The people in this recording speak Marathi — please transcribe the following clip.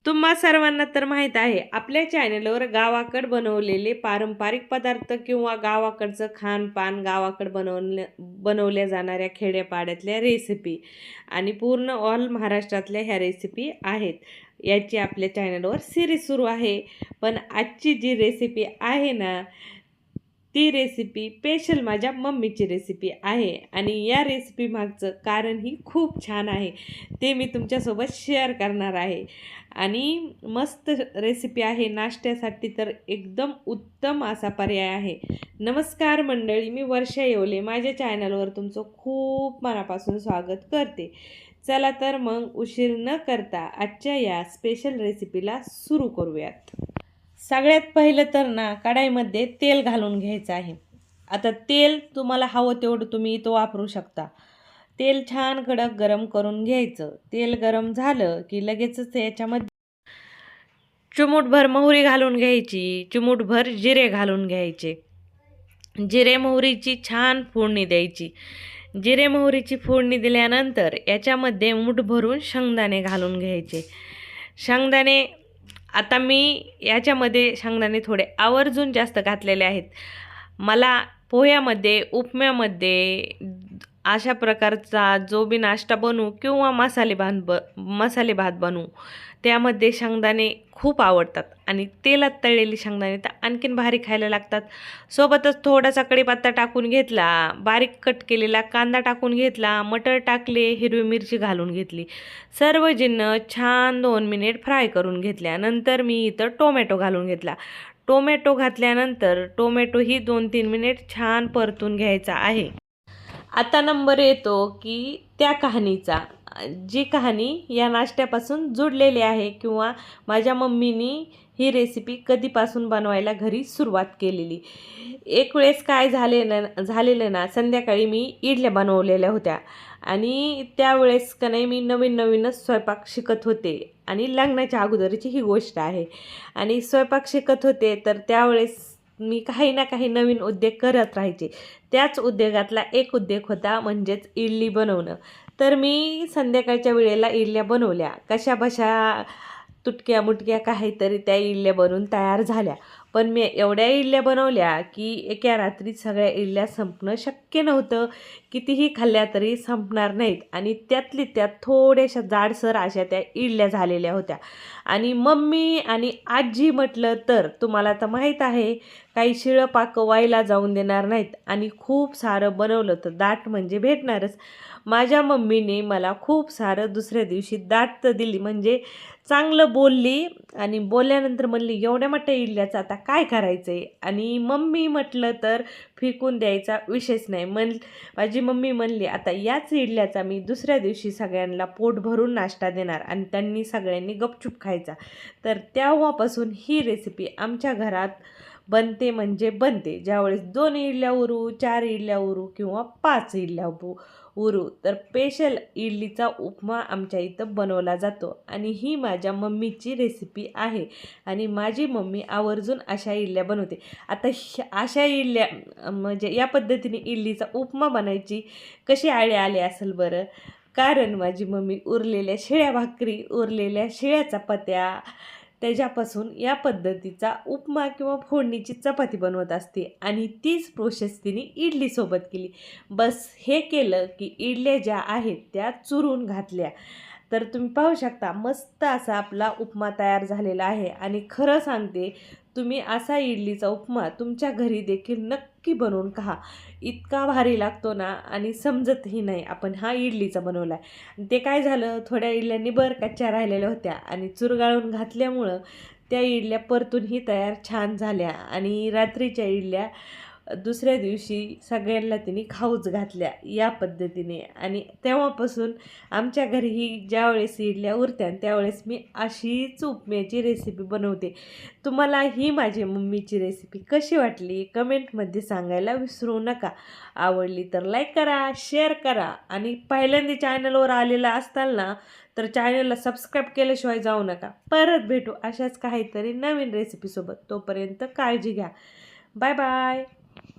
तुम्हा सर्वांना तर माहीत आहे आपल्या चॅनलवर गावाकड बनवलेले पारंपरिक पदार्थ किंवा गावाकडचं खानपान, गावाकड बनवल्या जाणाऱ्या खेड्यापाड्यातल्या रेसिपी आणि पूर्ण ऑल महाराष्ट्रातल्या ह्या रेसिपी आहेत. याची आपल्या चॅनलवर सिरीज सुरू आहे. पण आजची जी रेसिपी आहे ना, ती रेसिपी स्पेशल माझ्या मम्मीची रेसिपी आहे आणि या रेसिपी मागचं कारणही खूप छान आहे. ते मी तुमच्यासोबत शेअर करणार आहे. आणि मस्त रेसिपी आहे. नाश्त्यासाठी तर एकदम उत्तम असा पर्याय आहे. नमस्कार मंडळी, मी वर्षा येवले माझ्या चॅनलवर तुमचं खूप मनापासून स्वागत करते. चला तर मग उशीर न करता आजच्या या स्पेशल रेसिपीला सुरू करूयात. सगळ्यात पहिलं तर ना, कढाईमध्ये तेल घालून घ्यायचं आहे. आता तेल तुम्हाला हवं तेवढं तुम्ही इथं वापरू शकता. तेल छान कडक गरम करून घ्यायचं. तेल गरम झालं की लगेचच याच्यामध्ये चिमूटभर मोहरी घालून घ्यायची, चिमूटभर जिरे घालून घ्यायचे. जिरे मोहरीची छान फोडणी द्यायची. जिरे मोहरीची फोडणी दिल्यानंतर याच्यामध्ये मूठ भरून शेंगदाणे घालून घ्यायचे. शेंगदाणे आता मी याच्यामध्ये शेंगदाणे थोडे आवर्जून जास्त घातलेले आहेत. मला पोह्यामध्ये, उपम्यामध्ये अशा प्रकारचा जो बी नाश्ता बनवू किंवा मसाले भात बनवू त्यामध्ये शेंगदाणे खूप आवडतात आणि तेलात तळलेली शेंगदाणे तर आणखीन भारी खायला लागतात. सोबतच थोडासा कढीपत्ता टाकून घेतला, बारीक कट केलेला कांदा टाकून घेतला, मटर टाकले, हिरवी मिरची घालून घेतली. सर्व जिन्नस छान 2 मिनिट फ्राय करून घेतल्यानंतर मी इथं टोमॅटो घालून घेतला. टोमॅटो घातल्यानंतर टोमॅटोही 2-3 मिनिट छान परतून घ्यायचा आहे. आता नंबर येतो की त्या कहाणीचा, जी कहाणी या नाश्त्यापासून जुडलेली आहे किंवा माझ्या मम्मीनी ही रेसिपी कधीपासून बनवायला घरी सुरुवात केलेली. एक वेळेस काय झालेलं ना, संध्याकाळी मी इडल्या बनवलेल्या होत्या आणि त्यावेळेस का नाही मी नवीनच स्वयंपाक शिकत होते आणि लग्नाच्या अगोदरची ही गोष्ट आहे. आणि स्वयंपाक शिकत होते तर त्यावेळेस मी काही ना काही नवीन उद्योग करत राहायचे. त्याच उद्योगातला एक उद्योग होता म्हणजेच इडली बनवणं. तर मी संध्याकाळच्या वेळेला इडल्या बनवल्या. कशाबशा तुटक्या मुटक्या काहीतरी त्या इडल्या बनवून तयार झाल्या. पण मी एवढ्या इडल्या बनवल्या की एका रात्रीत सगळ्या इडल्या संपणं शक्य नव्हतं. कितीही खाल्ल्या तरी संपणार नाहीत आणि त्यातली त्यात थोड्याशा जाडसर अशा त्या इडल्या झालेल्या होत्या. आणि मम्मी आणि आजी म्हटलं तर तुम्हाला तर माहीत आहे, काही शिळं पाकं व्हायला जाऊन देणार नाहीत आणि खूप सारं बनवलं तर दाट म्हणजे भेटणारच. माझ्या मम्मीने मला खूप सारं दुसऱ्या दिवशी दाट तर दिली, म्हणजे चांगलं बोलली आणि बोलल्यानंतर म्हणली एवढ्या मोठ्या इडल्याचं आता काय करायचं आहे. आणि मम्मी म्हटलं तर फेकून द्यायचा विषयच नाही. माझी मम्मी म्हणली आता याच इडल्याचा मी दुसऱ्या दिवशी सगळ्यांना पोट भरून नाश्ता देणार आणि त्यांनी सगळ्यांनी गपचूप खायचा. तर तेव्हापासून ही रेसिपी आमच्या घरात बनते म्हणजे बनते. ज्यावेळेस 2 इडल्या उरू, 4 इडल्या उरू किंवा 5 इडल्या उरू तर स्पेशल इडलीचा उपमा आमच्या इथं बनवला जातो आणि ही माझ्या मम्मीची रेसिपी आहे आणि माझी मम्मी आवर्जून अशा इडल्या बनवते. आता अशा इडल्या म्हणजे या पद्धतीने इडलीचा उपमा बनायची कशी आयडिया आली असेल बरं? कारण माझी मम्मी उरलेल्या शिळ्या भाकरी, उरलेल्या शिळ्या चपात्या त्याच्यापासून या पद्धतीचा उपमा किंवा फोडणीची चपाती बनवत असते आणि तीच प्रोसेस तिने इडलीसोबत केली. बस हे केलं की इडल्या ज्या आहेत त्या चुरून घातल्या तर तुम्ही पाहू शकता मस्त असा आपला उपमा तयार झालेला आहे. आणि खरं सांगते, तुम्ही असा इडलीचा उपमा तुमच्या घरी देखील नक्की बनवून खा. इतका भारी लागतो ना आणि समजतही नाही आपण हा इडलीचा बनवला आहे. ते काय झालं, थोड्या इडल्यांनी कच्च्या राहिलेल्या होत्या आणि चुरगाळून घातल्यामुळं त्या इडल्या परतूनही तयार छान झाल्या आणि रात्रीच्या इडल्या दुसऱ्या दिवशी सगळ्यांना तिने खाऊच घातल्या या पद्धतीने. आणि तेव्हापासून आमच्या घरीही ज्यावेळेस इडल्या उरत्या त्यावेळेस मी अशीच उपम्याची रेसिपी बनवते. तुम्हाला ही माझी मम्मीची रेसिपी कशी वाटली कमेंटमध्ये सांगायला विसरू नका. आवडली तर लाईक करा, शेअर करा आणि पहिल्यांदा चॅनलवर आलेला असताल ना तर चॅनलला सबस्क्राईब केल्याशिवाय जाऊ नका. परत भेटू अशाच काहीतरी नवीन रेसिपीसोबत. तोपर्यंत काळजी घ्या. Bye bye.